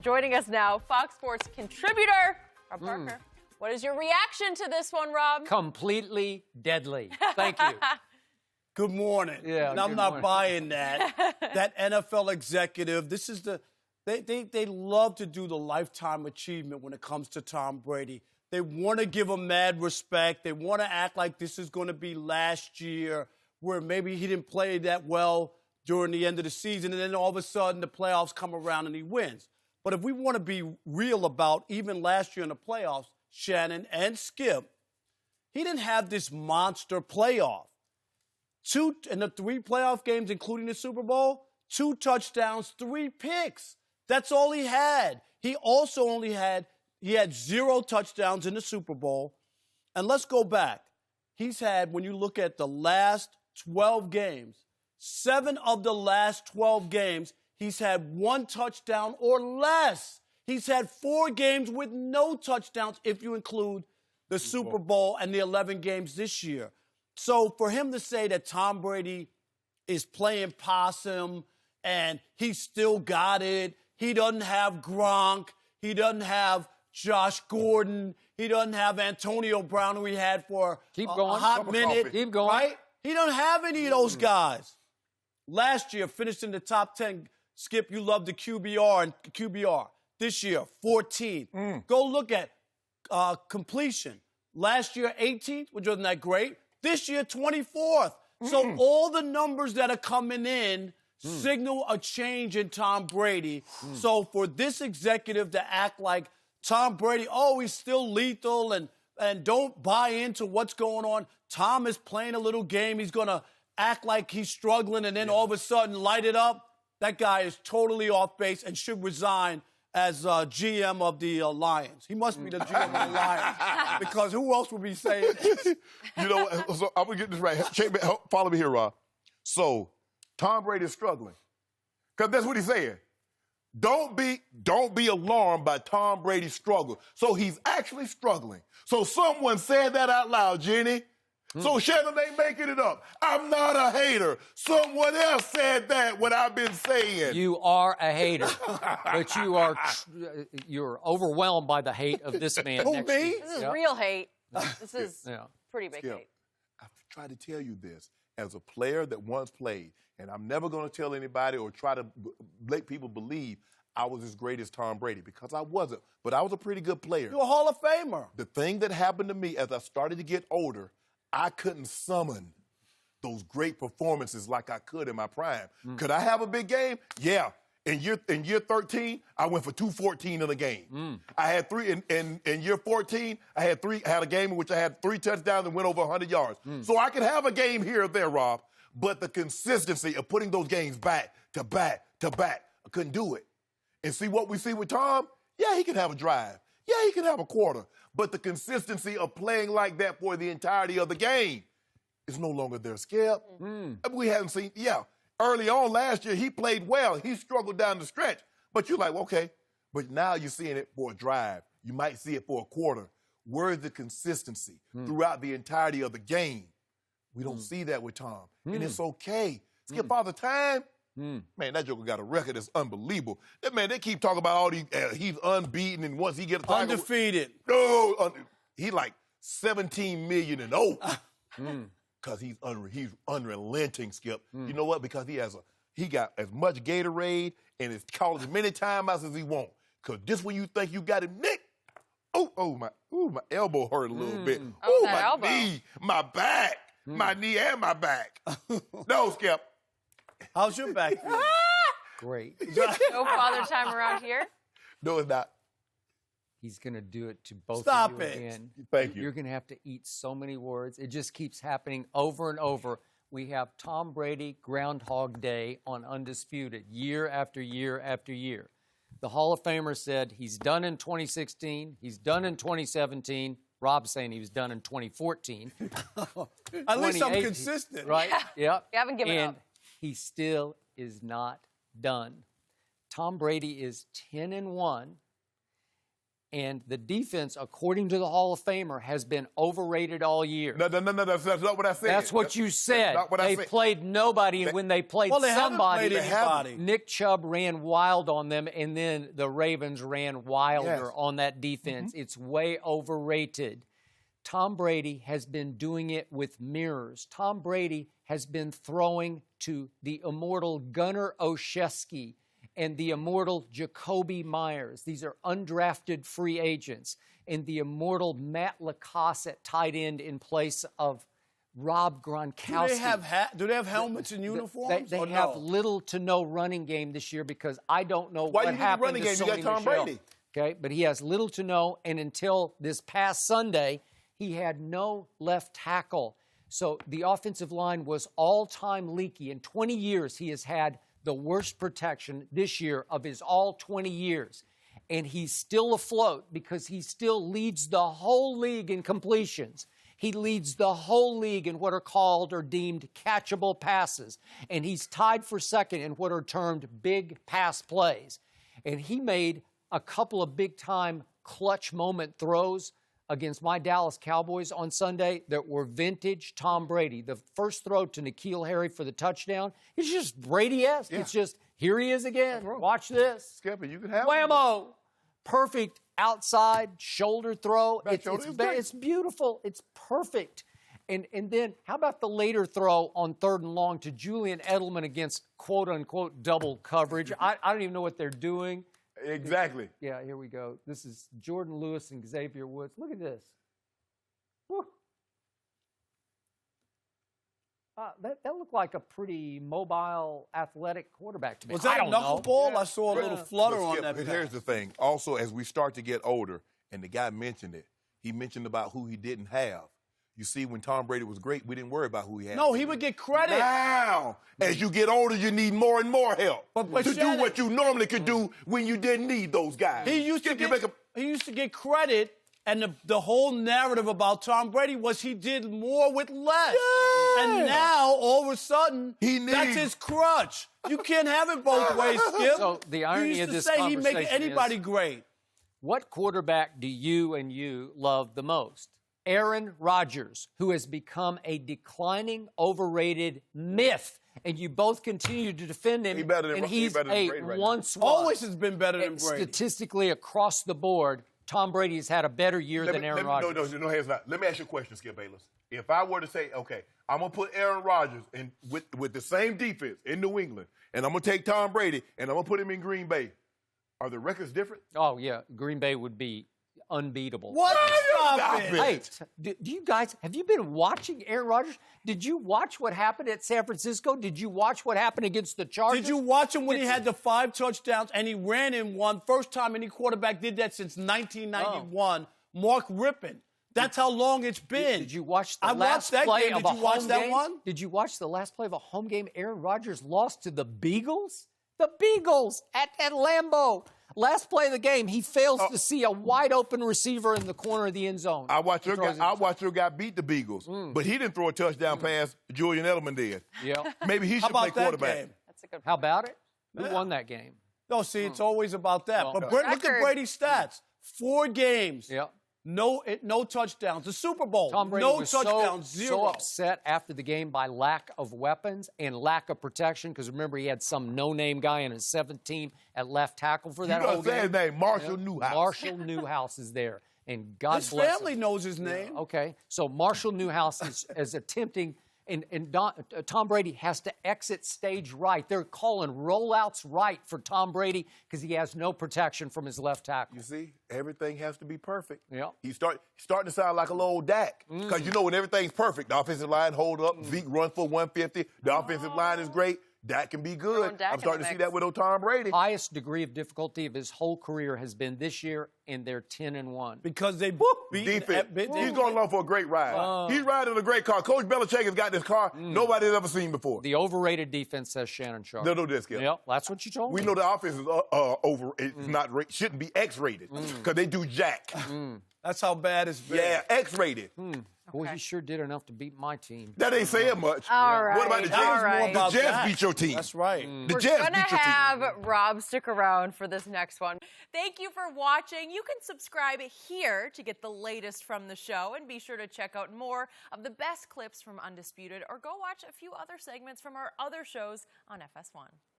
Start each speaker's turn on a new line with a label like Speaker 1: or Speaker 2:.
Speaker 1: Joining us now, Fox Sports contributor, Rob Parker. What is your reaction to this one, Rob?
Speaker 2: Completely deadly. Thank you.
Speaker 3: Good morning.
Speaker 2: Yeah,
Speaker 3: and I'm
Speaker 2: good
Speaker 3: not
Speaker 2: morning.
Speaker 3: buying that. That NFL executive, this is they love to do the lifetime achievement when it comes to Tom Brady. They want to give him mad respect. They want to act like this is going to be last year where maybe he didn't play that well during the end of the season, and then all of a sudden the playoffs come around and he wins. But if we want to be real about even last year in the playoffs, Shannon and Skip, he didn't have this monster playoff. In the 3 playoff games, including the Super Bowl, 2 touchdowns, 3 picks. That's all he had. He also had 0 touchdowns in the Super Bowl. And let's go back. He's had, when you look at the last 12 games, 7 of the last 12 games, he's had 1 touchdown or less. He's had 4 games with no touchdowns if you include the Super Bowl and the 11 games this year. So for him to say that Tom Brady is playing possum and he still got it, he doesn't have Gronk, he doesn't have Josh Gordon, he doesn't have Antonio Brown, who he had for a hot minute.
Speaker 2: Keep going.
Speaker 3: Right? He doesn't have any of those guys. Last year, finished in the top 10. Skip, you love the QBR. This year, 14th. Go look at completion. Last year, 18th, which wasn't that great. This year, 24th. So all the numbers that are coming in signal a change in Tom Brady. So for this executive to act like Tom Brady, he's still lethal and don't buy into what's going on. Tom is playing a little game. He's going to act like he's struggling and then all of a sudden light it up. That guy is totally off base and should resign as GM of the Lions. He must be the GM of the Lions because who else would be saying this?
Speaker 4: You know, so I'm going to get this right. Follow me here, Rob. So, Tom Brady is struggling. Because that's what he's saying. Don't be alarmed by Tom Brady's struggle. So he's actually struggling. So someone said that out loud, Jenny. So Shannon ain't making it up. I'm not a hater. Someone else said that what I've been saying.
Speaker 2: You are a hater, but you're overwhelmed by the hate of this man.
Speaker 3: Who,
Speaker 2: next
Speaker 3: me?
Speaker 2: to you.
Speaker 1: This is real hate. This is pretty big
Speaker 4: Skip,
Speaker 1: hate.
Speaker 4: I've tried to tell you this as a player that once played, and I'm never going to tell anybody or try to make people believe I was as great as Tom Brady because I wasn't, but I was a pretty good player.
Speaker 3: You're a Hall of Famer.
Speaker 4: The thing that happened to me as I started to get older, I couldn't summon those great performances like I could in my prime. Could I have a big game? Yeah. In year 13, I went for 214 in a game. I had 3 in year 14. I had a game in which I had 3 touchdowns and went over 100 yards. So I could have a game here or there, Rob. But the consistency of putting those games back to back to back, I couldn't do it. And see what we see with Tom? Yeah, he can have a drive. Yeah, he can have a quarter. But the consistency of playing like that for the entirety of the game is no longer there, Skip. We haven't seen, early on last year, he played well. He struggled down the stretch. But you're like, okay. But now you're seeing it for a drive. You might see it for a quarter. Where is the consistency throughout the entirety of the game? We don't see that with Tom. And it's okay. Skip Father Time. Man, that joker got a record that's unbelievable. That man, they keep talking about all these. He's unbeaten, and once he gets
Speaker 3: Undefeated.
Speaker 4: He like 17 million and over. Because he's unrelenting, Skip. You know what? Because he got as much Gatorade and is calling as many timeouts as he wants. Because just when you think you got him nicked, my elbow hurt a little bit. My
Speaker 1: elbow.
Speaker 4: knee, my back, my knee and my back. No, Skip.
Speaker 3: How's your back feeling?
Speaker 2: Great.
Speaker 1: No father time around here.
Speaker 4: No, it's not.
Speaker 2: He's going to do it to both
Speaker 3: Stop
Speaker 2: of you
Speaker 3: it.
Speaker 2: again.
Speaker 4: Thank you.
Speaker 2: You're going to have to eat so many words. It just keeps happening over and over. We have Tom Brady Groundhog Day on Undisputed year after year after year. The Hall of Famer said he's done in 2016, he's done in 2017. Rob's saying he was done in 2014.
Speaker 3: At least I'm consistent.
Speaker 2: Right? Yep.
Speaker 1: You haven't given up.
Speaker 2: He still is not done. Tom Brady is 10-1 And the defense, according to the Hall of Famer, has been overrated all year.
Speaker 4: No, that's not what I said.
Speaker 2: That's what you said.
Speaker 4: Not what I
Speaker 2: They
Speaker 4: said.
Speaker 2: played nobody, and when they played
Speaker 3: Well, they
Speaker 2: somebody,
Speaker 3: haven't played anybody.
Speaker 2: Nick Chubb ran wild on them, and then the Ravens ran wilder
Speaker 4: Yes.
Speaker 2: on that defense. It's way overrated. Tom Brady has been doing it with mirrors. Tom Brady has been throwing to the immortal Gunnar Olszewski and the immortal Jacoby Myers. These are undrafted free agents. And the immortal Matt LaCosse at tight end in place of Rob Gronkowski.
Speaker 3: Do they have helmets and uniforms?
Speaker 2: They
Speaker 3: or
Speaker 2: have
Speaker 3: no?
Speaker 2: little to no running game this year because I don't know
Speaker 4: Why
Speaker 2: what
Speaker 4: you need a
Speaker 2: happened
Speaker 4: running
Speaker 2: to
Speaker 4: game? You
Speaker 2: Sony
Speaker 4: got Tom
Speaker 2: Michel.
Speaker 4: Brady.
Speaker 2: Okay, but he has little to no, and until this past Sunday, he had no left tackle. So the offensive line was all-time leaky. In 20 years, he has had the worst protection this year of his all 20 years. And he's still afloat because he still leads the whole league in completions. He leads the whole league in what are called or deemed catchable passes. And he's tied for second in what are termed big pass plays. And he made a couple of big-time clutch moment throws against my Dallas Cowboys on Sunday that were vintage Tom Brady. The first throw to N'Keal Harry for the touchdown, it's just Brady-esque.
Speaker 4: Yeah.
Speaker 2: It's just, here he is again. Watch this.
Speaker 4: Skipper, you can have
Speaker 2: Whammo! Perfect outside shoulder throw.
Speaker 4: Back shoulder is great.
Speaker 2: It's beautiful. It's perfect. And then how about the later throw on 3rd and long to Julian Edelman against quote-unquote double coverage? I don't even know what they're doing.
Speaker 4: Exactly.
Speaker 2: Yeah, here we go. This is Jordan Lewis and Xavier Woods. Look at this. Whew. That looked like a pretty mobile, athletic quarterback to me.
Speaker 3: Was that
Speaker 2: I
Speaker 3: a
Speaker 2: don't
Speaker 3: knuckle
Speaker 2: know.
Speaker 3: ball? I saw a little flutter
Speaker 4: But
Speaker 3: on
Speaker 4: Skip,
Speaker 3: that.
Speaker 4: but
Speaker 3: pass.
Speaker 4: here's the thing. Also, as we start to get older, and the guy mentioned it, he mentioned about who he didn't have. You see, when Tom Brady was great, we didn't worry about who he had.
Speaker 3: No, he would get credit.
Speaker 4: Now, as you get older, you need more and more help
Speaker 3: But
Speaker 4: to
Speaker 3: Shannon-
Speaker 4: do what you normally could do when you didn't need those guys.
Speaker 3: He used to get credit, and the whole narrative about Tom Brady was he did more with less.
Speaker 4: Yeah.
Speaker 3: And now, all of a sudden,
Speaker 4: He
Speaker 3: that's
Speaker 4: needs-
Speaker 3: his crutch. You can't have it both ways, Skip.
Speaker 2: So the irony
Speaker 3: you
Speaker 2: of
Speaker 3: used
Speaker 2: this
Speaker 3: to say he'd make
Speaker 2: conversation
Speaker 3: anybody
Speaker 2: is-
Speaker 3: great.
Speaker 2: What quarterback do you love the most? Aaron Rodgers, who has become a declining, overrated myth, and you both continue to defend him.
Speaker 4: He better than-
Speaker 2: and
Speaker 4: he
Speaker 2: he's
Speaker 4: better than
Speaker 2: a
Speaker 4: Brady right now.
Speaker 2: once was.
Speaker 3: Always has been better than
Speaker 2: And
Speaker 3: Brady.
Speaker 2: statistically, across the board, Tom Brady has had a better year than Aaron Rodgers.
Speaker 4: No, hands not. Let me ask you a question, Skip Bayless. If I were to say, okay, I'm going to put Aaron Rodgers in with the same defense in New England, and I'm going to take Tom Brady, and I'm going to put him in Green Bay, are the records different?
Speaker 2: Oh, yeah. Green Bay would be unbeatable.
Speaker 3: What? Stop
Speaker 4: Stop
Speaker 3: it.
Speaker 4: it.
Speaker 2: Hey, do you guys, have you been watching Aaron Rodgers? Did you watch what happened at San Francisco? Did you watch what happened against the Chargers?
Speaker 3: Did you watch him when he had the 5 touchdowns and he ran in one? First time any quarterback did that since 1991. Mark Rippon. That's how long it's been.
Speaker 2: Did you watch the
Speaker 3: I
Speaker 2: last
Speaker 3: watched that
Speaker 2: play
Speaker 3: game.
Speaker 2: of
Speaker 3: Did
Speaker 2: a
Speaker 3: you watch
Speaker 2: home
Speaker 3: that
Speaker 2: game?
Speaker 3: one?
Speaker 2: Did you watch the last play of a home game? Aaron Rodgers lost to the Beagles? The Beagles at Lambeau. Last play of the game, he fails to see a wide open receiver in the corner of the end zone.
Speaker 4: I watched your
Speaker 2: Throws it.
Speaker 4: guy beat the Beagles, but he didn't throw a touchdown pass. Julian Edelman did.
Speaker 2: Yeah.
Speaker 4: Maybe he
Speaker 3: How
Speaker 4: should play
Speaker 3: about that
Speaker 4: quarterback.
Speaker 3: game?
Speaker 1: That's a good
Speaker 2: How about it? Who won that game?
Speaker 3: No, see, it's always about that.
Speaker 2: Well,
Speaker 3: but look at
Speaker 1: record.
Speaker 3: Brady's stats. 4 games.
Speaker 2: Yeah.
Speaker 3: No touchdowns. The Super Bowl.
Speaker 2: Tom Brady
Speaker 3: no
Speaker 2: was
Speaker 3: touchdowns.
Speaker 2: so
Speaker 3: 0.
Speaker 2: upset after the game by lack of weapons and lack of protection because remember he had some no-name guy in his 7th team at left tackle for
Speaker 4: You
Speaker 2: that
Speaker 4: know
Speaker 2: whole
Speaker 4: what I'm saying?
Speaker 2: game.
Speaker 4: His name, Marshall Newhouse.
Speaker 2: Marshall Newhouse is there, and God
Speaker 3: His
Speaker 2: bless
Speaker 3: family
Speaker 2: him.
Speaker 3: knows his name.
Speaker 2: Okay, so Marshall Newhouse is attempting, and Tom Brady has to exit stage right. They're calling rollouts right for Tom Brady because he has no protection from his left tackle.
Speaker 4: You see, everything has to be perfect.
Speaker 2: Yeah.
Speaker 4: He's starting to sound like a little old Dak. Because you know when everything's perfect, the offensive line hold up, Zeke run for 150, the offensive line is great, Dak can be good.
Speaker 1: Throwing Dak
Speaker 4: I'm starting
Speaker 1: in
Speaker 4: to
Speaker 1: the
Speaker 4: see
Speaker 1: mix.
Speaker 4: that with old Tom Brady.
Speaker 2: Highest degree of difficulty of his whole career has been this year, and they're 10-1.
Speaker 3: Because they beat
Speaker 4: Defense. He's going along for a great ride. He's riding a great car. Coach Belichick has got this car nobody's ever seen before.
Speaker 2: The overrated defense, says Shannon Sharpes.
Speaker 4: No discount.
Speaker 2: Yep, that's what you told
Speaker 4: We
Speaker 2: me.
Speaker 4: know the offense is over. It's not shouldn't be X-rated because they do jack.
Speaker 3: That's how bad it's been.
Speaker 4: Yeah, X-rated.
Speaker 2: Boy, he sure did enough to beat my team.
Speaker 4: That ain't saying much.
Speaker 1: All right.
Speaker 4: What about the Jazz?
Speaker 1: All right.
Speaker 3: More about
Speaker 4: The Jazz
Speaker 3: that.
Speaker 4: beat your team.
Speaker 3: That's right.
Speaker 4: The
Speaker 1: We're
Speaker 4: Jazz
Speaker 1: gonna
Speaker 4: beat your team.
Speaker 1: have Rob stick around for this next one. Thank you for watching. You can subscribe here to get the latest from the show, and be sure to check out more of the best clips from Undisputed, or go watch a few other segments from our other shows on FS1.